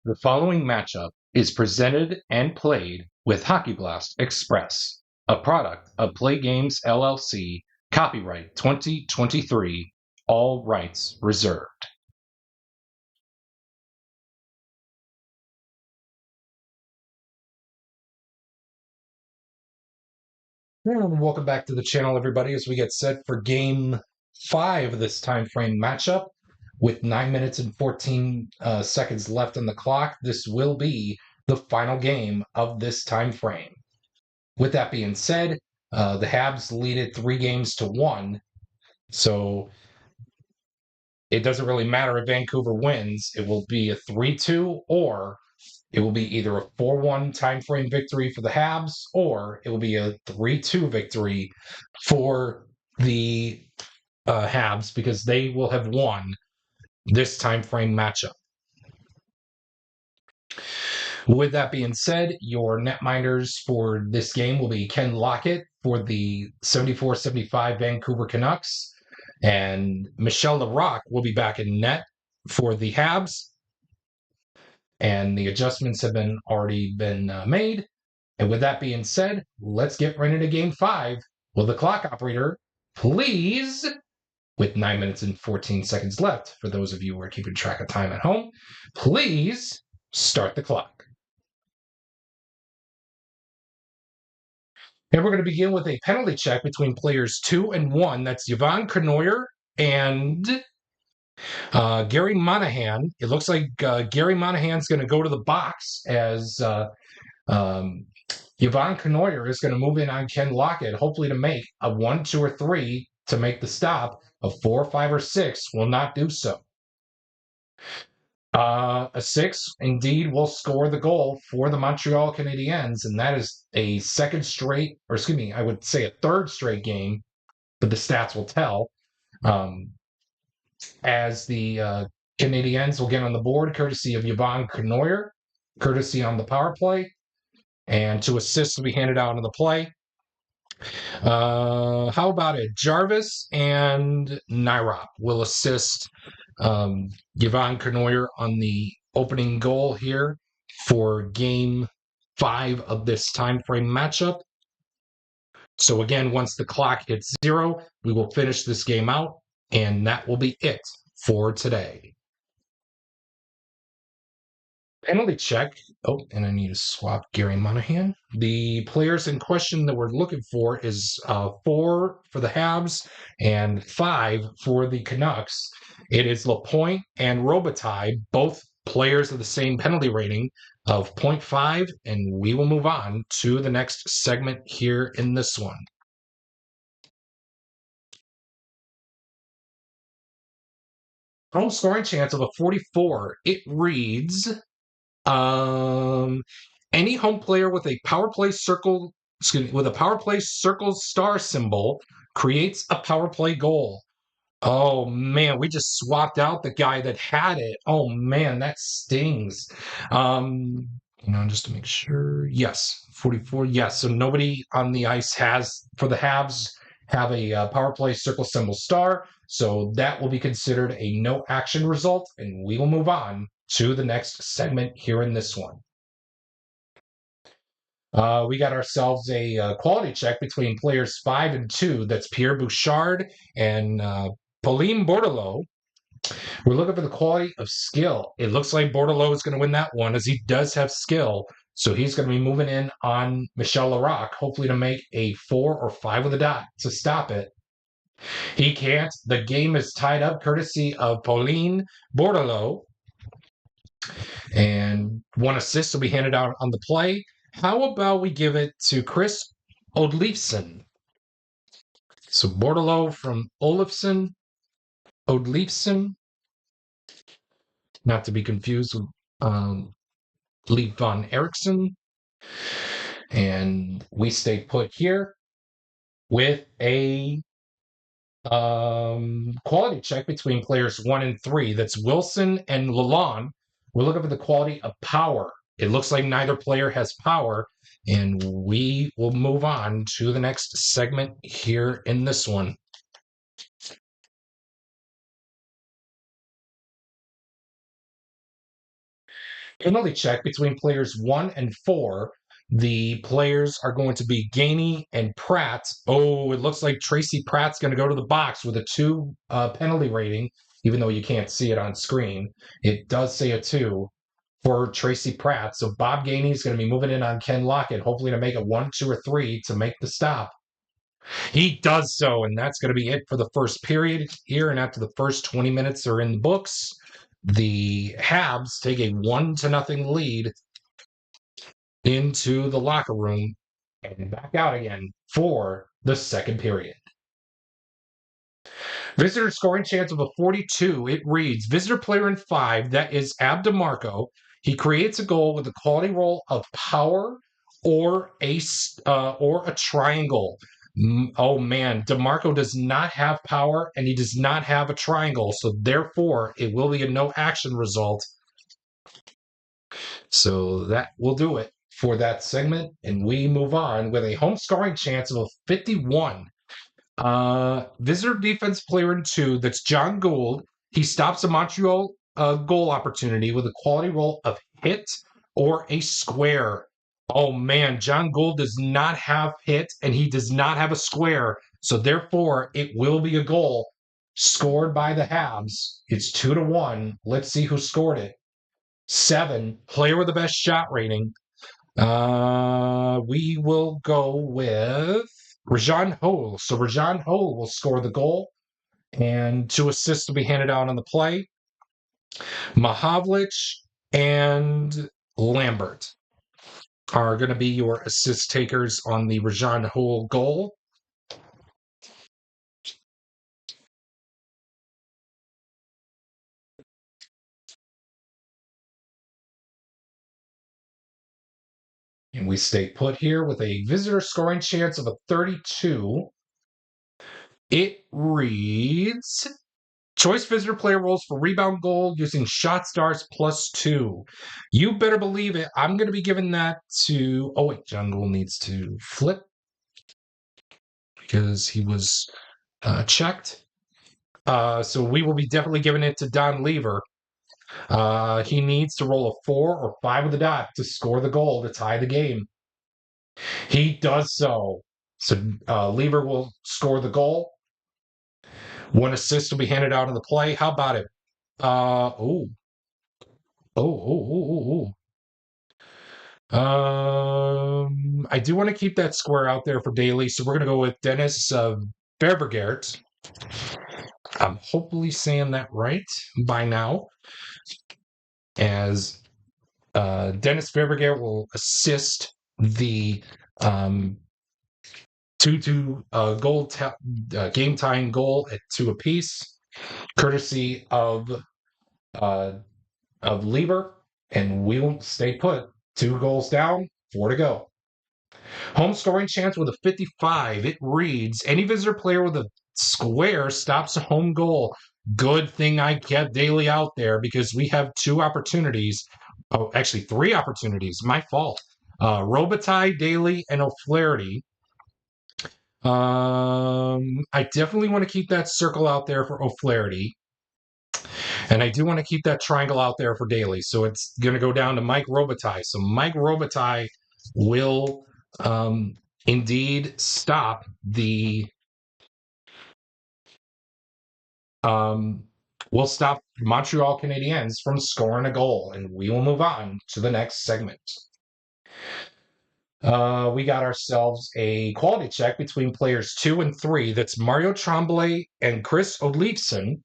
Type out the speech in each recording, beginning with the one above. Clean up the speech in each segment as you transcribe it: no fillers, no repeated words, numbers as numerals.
The following matchup is presented and played with Hockey Blast Express, a product of Play Games LLC, copyright 2023, all rights reserved. And welcome back to the channel, everybody, as we get set for Game 5 of this time frame matchup. With 9 minutes and 14 seconds left on the clock, this will be the final game of this time frame. With that being said, the Habs lead it 3-1, so it doesn't really matter if Vancouver wins. It will be a 3-2, or it will be either a 4-1 time frame victory for the Habs, or it will be a 3-2 victory for the Habs, because they will have won this time frame matchup. With that being said, your netminders for this game will be Ken Lockett for the 74-75 Vancouver Canucks, and Michel Larocque will be back in net for the Habs. And the adjustments have already been made. And with that being said, let's get right into Game 5. Will the clock operator please, with 9 minutes and 14 seconds left, for those of you who are keeping track of time at home, please start the clock. And we're going to begin with a penalty check between players 2 and 1. That's Yvon Cournoyer and Gary Monahan. It looks like Gary Monahan's going to go to the box, as Yvon Cournoyer is going to move in on Ken Lockett, hopefully to make a 1, 2, or 3 to make the stop. A 4, 5, or 6 will not do so. A 6 indeed will score the goal for the Montreal Canadiens, and that is a third straight game, but the stats will tell. As the Canadiens will get on the board, courtesy of Yvon Cournoyer, courtesy on the power play, and 2 assists will be handed out on the play. How about it? Jarvis and Nyrop will assist Yvon Cournoyer on the opening goal here for Game 5 of this time frame matchup. So again, once the clock hits 0, we will finish this game out, and that will be it for today. Penalty check. Oh, and I need to swap Gary Monahan. The players in question that we're looking for is 4 for the Habs and 5 for the Canucks. It is Lapointe and Robitaille, both players of the same penalty rating of 0.5, and we will move on to the next segment here in this one. Home scoring chance of a 44. It reads, any home player with a power play circle star symbol creates a power play goal. Oh man, we just swapped out the guy that had it. Oh man, that stings. Just to make sure. Yes, 44. Yes, so nobody on the ice for the Habs have a power play circle symbol star. So that will be considered a no action result, and we will move on to the next segment here in this one. We got ourselves a quality check between players 5 and 2. That's Pierre Bouchard and Pauline Bordelot. We're looking for the quality of skill. It looks like Bordelot is going to win that one, as he does have skill. So he's going to be moving in on Michel Larocque, hopefully to make a 4 or 5 with a dot to stop it. He can't. The game is tied up, courtesy of Pauline Bordelot. And 1 assist will be handed out on the play. How about we give it to Chris Odleifson? So Bordelot from Odleifson, not to be confused with Leif von Eriksson. And we stay put here with a quality check between players 1 and 3. That's Wilson and Lalonde. We're looking for the quality of power. It looks like neither player has power, and we will move on to the next segment here in this one. Penalty check between players 1 and 4. The players are going to be Gainey and Pratt. Oh, it looks like Tracy Pratt's going to go to the box with a 2 penalty rating, even though you can't see it on screen. It does say a 2 for Tracy Pratt. So Bob Gainey is going to be moving in on Ken Lockett, hopefully to make a 1, 2, or 3 to make the stop. He does so, and that's going to be it for the first period here. And after the first 20 minutes are in the books, the Habs take a 1-0 lead into the locker room and back out again for the second period. Visitor scoring chance of a 42. It reads, visitor player in 5, that is Ab DeMarco. He creates a goal with a quality roll of power or a triangle. Oh man, DeMarco does not have power and he does not have a triangle, so therefore it will be a no action result. So that will do it for that segment, and we move on with a home scoring chance of a 51. Visitor defense player in 2, that's John Gould. He stops a Montreal goal opportunity with a quality roll of hit or a square. Oh man, John Gould does not have hit and he does not have a square. So therefore, it will be a goal scored by the Habs. It's 2-1. Let's see who scored it. 7, player with the best shot rating. We will go with Rajan Ho. So Rajan Ho will score the goal, and 2 assists will be handed out on the play. Mahavlich and Lambert are going to be your assist takers on the Rajan Ho goal. And we stay put here with a visitor scoring chance of a 32. It reads, choice visitor player rolls for rebound goal using shot stars +2. You better believe it. I'm going to be giving that to. Oh, wait. John Gould needs to flip because he was checked. So we will be definitely giving it to Don Lever. He needs to roll a 4 or 5 with the dot to score the goal to tie the game. He does so. So Lever will score the goal. 1 assist will be handed out in the play. How about it? Oh. I do want to keep that square out there for Daly, so we're going to go with Dennis Verbergert. I'm hopefully saying that right by now, as Dennis Verbergert will assist the 2-2 goal game tying goal at 2 apiece, courtesy of Lieber, and we will stay put. 2 goals down, 4 to go. Home scoring chance with a 55. It reads, any visitor player with a square stops a home goal. Good thing I kept Daly out there because we have 2 opportunities. Oh, actually 3 opportunities. My fault. Robitaille, Daly, and O'Flaherty. I definitely want to keep that circle out there for O'Flaherty. And I do want to keep that triangle out there for Daly. So it's going to go down to Mike Robitaille. So Mike Robitaille will indeed stop the will stop Montreal Canadiens from scoring a goal, and we will move on to the next segment. We got ourselves a quality check between players 2 and 3. That's Mario Tremblay and Chris Odleifson.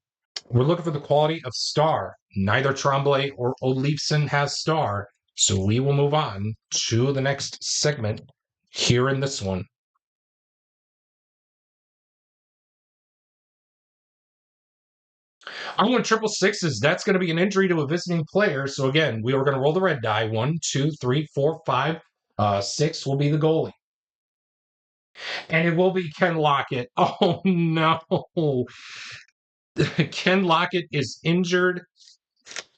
We're looking for the quality of star. Neither Tremblay or Odleifson has star, so we will move on to the next segment here in this one. I'm going 666. That's going to be an injury to a visiting player. So again, we are going to roll the red die. 1, 2, 3, 4, 5. 6 will be the goalie. And it will be Ken Lockett. Oh, no. Ken Lockett is injured.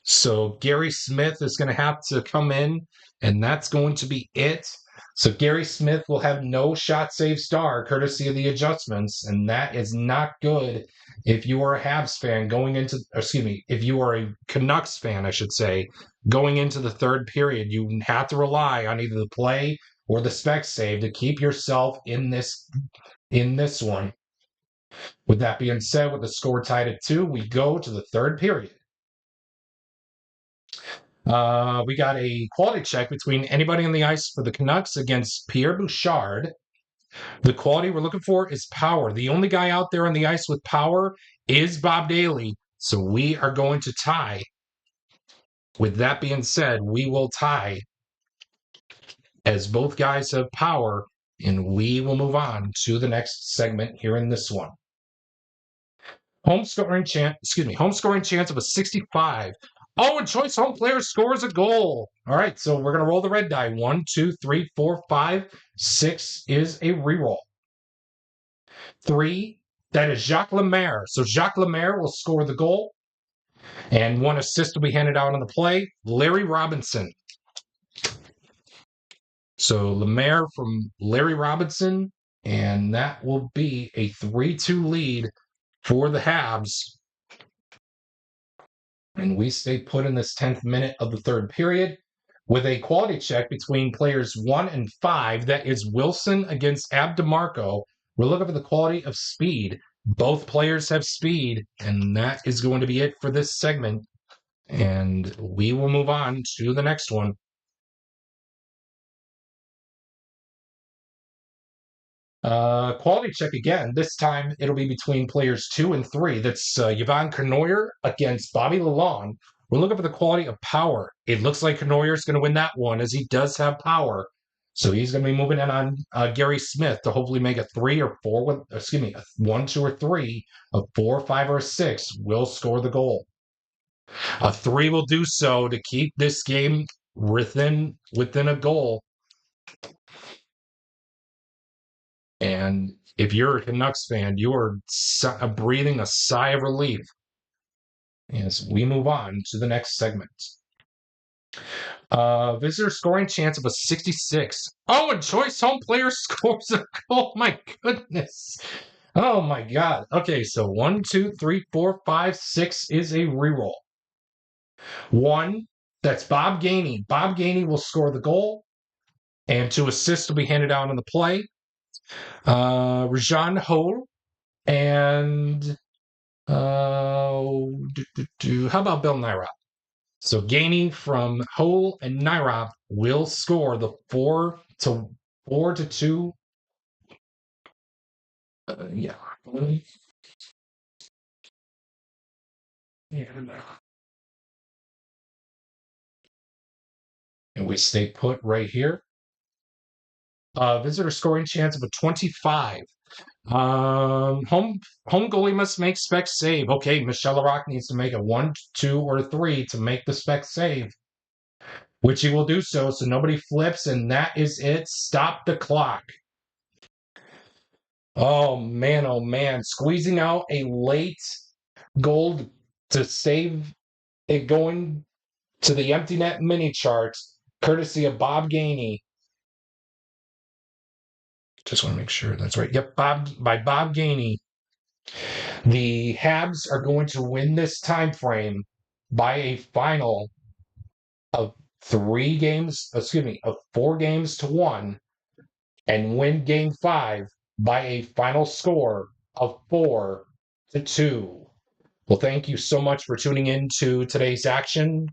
So Gary Smith is going to have to come in, and that's going to be it. So Gary Smith will have no shot save star, courtesy of the adjustments, and that is not good if you are a Habs fan going into, if you are a Canucks fan, I should say, going into the third period. You have to rely on either the play or the spec save to keep yourself in this one. With that being said, with the score tied at 2, we go to the third period. We got a quality check between anybody on the ice for the Canucks against Pierre Bouchard. The quality we're looking for is power. The only guy out there on the ice with power is Bob Daly. So we are going to tie. With that being said, we will tie as both guys have power, and we will move on to the next segment here in this one. Home scoring chance of a 65. Oh, and choice home player scores a goal. All right, so we're going to roll the red die. 1, 2, 3, 4, 5, 6 is a reroll. 3, that is Jacques Lemaire. So Jacques Lemaire will score the goal. And 1 assist will be handed out on the play. Larry Robinson. So Lemaire from Larry Robinson. And that will be a 3-2 lead for the Habs. And we stay put in this 10th minute of the third period with a quality check between players 1 and 5. That is Wilson against Abdemarco. We're looking for the quality of speed. Both players have speed, and that is going to be it for this segment. And we will move on to the next one. Quality check again. This time it'll be between players 2 and 3. That's Yvon Canoyer against Bobby Lalonde. We're looking for the quality of power. It looks like Canoyer's going to win that one as he does have power. So he's going to be moving in on Gary Smith to hopefully make a 3 or 4, a 1, 2, or 3, a 4, 5, or a 6 will score the goal. A 3 will do so to keep this game within a goal. And if you're a Canucks fan, you are breathing a sigh of relief as we move on to the next segment. Visitor scoring chance of a 66. Oh, and choice home player scores a goal. My goodness. Oh, my God. Okay, so 1, 2, 3, 4, 5, 6 is a reroll. 1, that's Bob Gainey. Bob Gainey will score the goal, and 2 assists will be handed out on the play. Rajan Hole and how about Bill Nyrop? So Gainey from Hole and Nyrop will score the 4-2. Yeah. And we stay put right here. Visitor scoring chance of a 25. Home goalie must make spec save. Okay, Michel Larocque needs to make a 1, 2, or 3 to make the spec save, which he will do so nobody flips, and that is it. Stop the clock. Oh man, squeezing out a late goal to save it going to the empty net mini chart, courtesy of Bob Gainey. Just want to make sure that's right. Yep, by Bob Gainey. The Habs are going to win this time frame by a final of 4 games to 1, and win Game 5 by a final score of 4-2. Well, thank you so much for tuning in to today's action.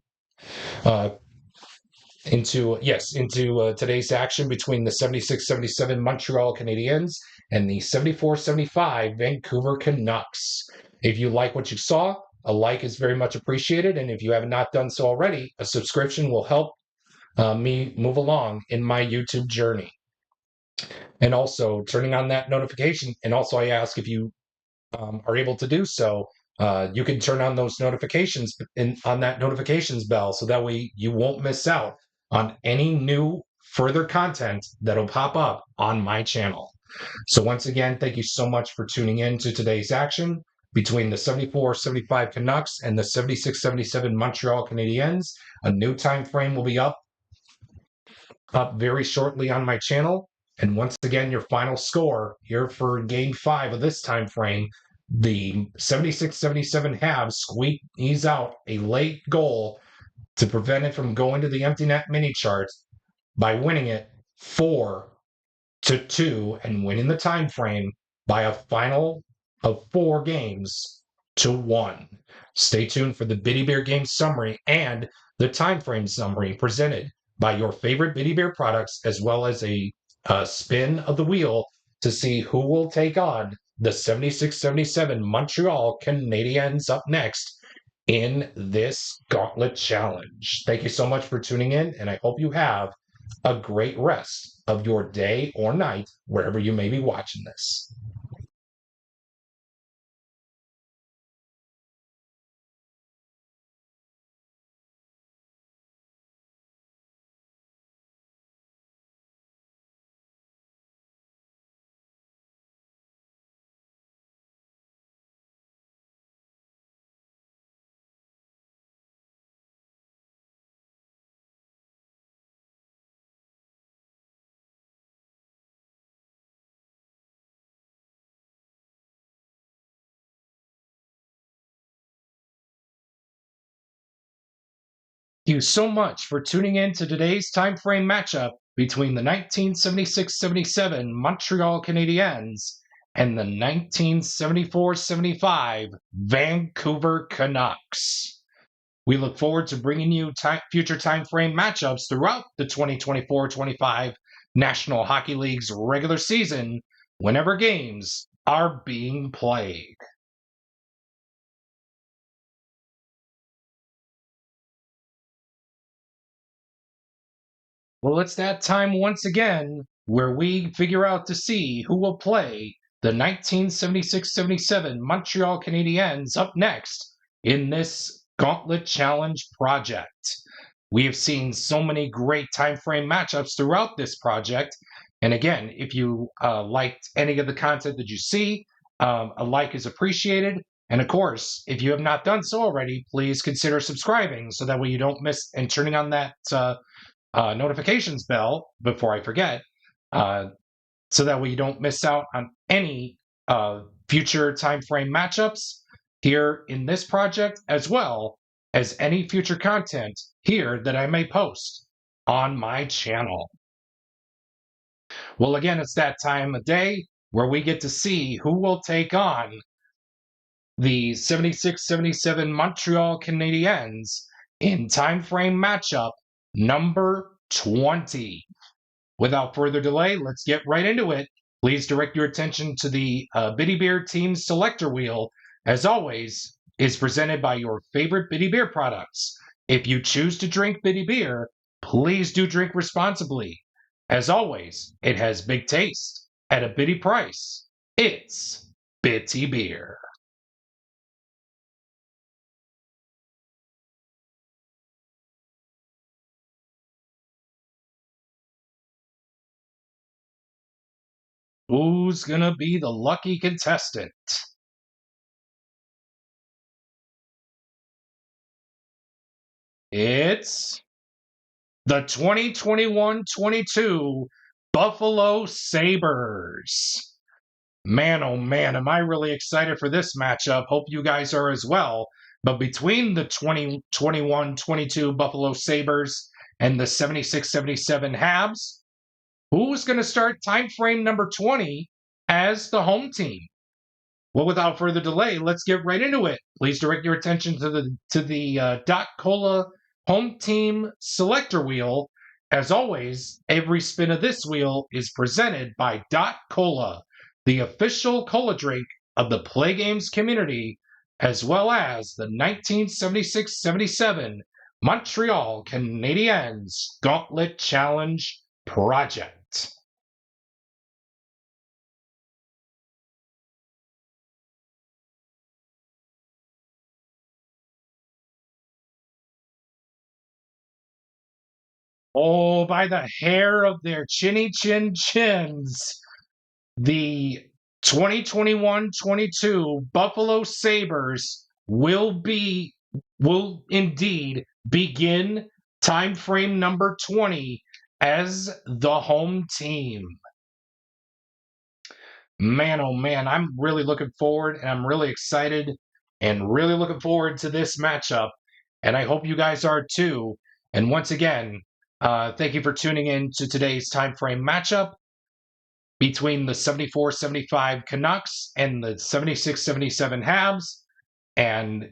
Into today's action between the 76-77 Montreal Canadiens and the 74-75 Vancouver Canucks. If you like what you saw, a like is very much appreciated, and if you have not done so already, a subscription will help me move along in my YouTube journey. And also turning on that notification, and also I ask if you are able to do so, you can turn on those notifications on that notifications bell, so that way you won't miss out on any new further content that'll pop up on my channel. So once again, thank you so much for tuning in to today's action between the 74-75 Canucks and the 76-77 Montreal Canadiens. A new time frame will be up very shortly on my channel. And once again, your final score here for Game 5 of this time frame, the 76-77 Habs squeeze out a late goal to prevent it from going to the empty net mini chart by winning it 4-2 and winning the time frame by a final of 4 games-1. Stay tuned for the Bitty Beer game summary and the time frame summary presented by your favorite Bitty Beer products, as well as a spin of the wheel to see who will take on the 76-77 Montreal Canadiens up next in this Gauntlet Challenge. Thank you so much for tuning in, and I hope you have a great rest of your day or night, wherever you may be watching this. Thank you so much for tuning in to today's time frame matchup between the 1976-77 Montreal Canadiens and the 1974-75 Vancouver Canucks. We look forward to bringing you future time frame matchups throughout the 2024-25 National Hockey League's regular season whenever games are being played. Well, it's that time once again where we figure out to see who will play the 1976-77 Montreal Canadiens up next in this Gauntlet Challenge project. We have seen so many great time frame matchups throughout this project. And again, if you liked any of the content that you see, a like is appreciated. And of course, if you have not done so already, please consider subscribing so that way you don't miss and turning on that notifications bell before I forget, so that way you don't miss out on any future time frame matchups here in this project, as well as any future content here that I may post on my channel. Well, again, it's that time of day where we get to see who will take on the 76-77 Montreal Canadiens in time frame matchup number 20. Without further delay, let's get right into it. Please direct your attention to the Bitty Beer Team Selector Wheel. As always, is presented by your favorite Bitty Beer products. If you choose to drink Bitty Beer, please do drink responsibly. As always, it has big taste at a bitty price. It's Bitty Beer. Who's gonna be the lucky contestant? It's the 2021-22 Buffalo Sabres. Man, oh man, am I really excited for this matchup. Hope you guys are as well. But between the 2021-22 Buffalo Sabres and the 76-77 Habs, who's going to start time frame number 20 as the home team? Well, without further delay, let's get right into it. Please direct your attention to the Dot Cola home team selector wheel. As always, every spin of this wheel is presented by Dot Cola, the official cola drink of the Play Games community, as well as the 1976-77 Montreal Canadiens Gauntlet Challenge project. Oh, by the hair of their chinny chin chins, the 2021-22 Buffalo Sabres will indeed begin time frame number 20 as the home team. Man, oh man, I'm really looking forward and I'm really excited and really looking forward to this matchup and I hope you guys are too. And once again, thank you for tuning in to today's time frame matchup between the 74-75 Canucks and the 76-77 Habs. And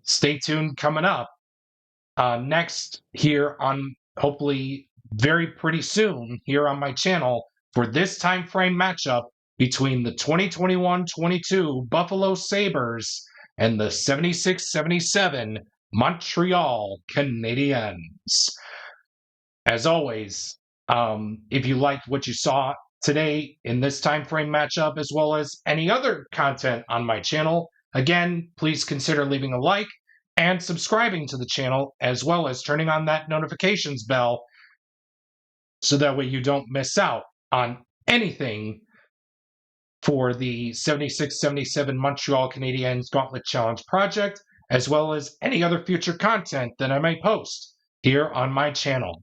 stay tuned coming up next here on, hopefully very pretty soon here on my channel, for this time frame matchup between the 2021-22 Buffalo Sabres and the 76-77 Montreal Canadiens. As always, if you liked what you saw today in this time frame matchup, as well as any other content on my channel, again, please consider leaving a like and subscribing to the channel, as well as turning on that notifications bell so that way you don't miss out on anything for the 76-77 Montreal Canadiens Gauntlet Challenge project, as well as any other future content that I may post here on my channel.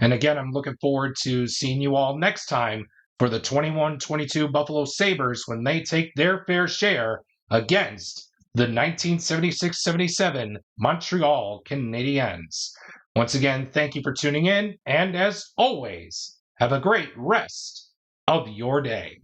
And again, I'm looking forward to seeing you all next time for the 21-22 Buffalo Sabres when they take their fair share against the 1976-77 Montreal Canadiens. Once again, thank you for tuning in, and as always, have a great rest of your day.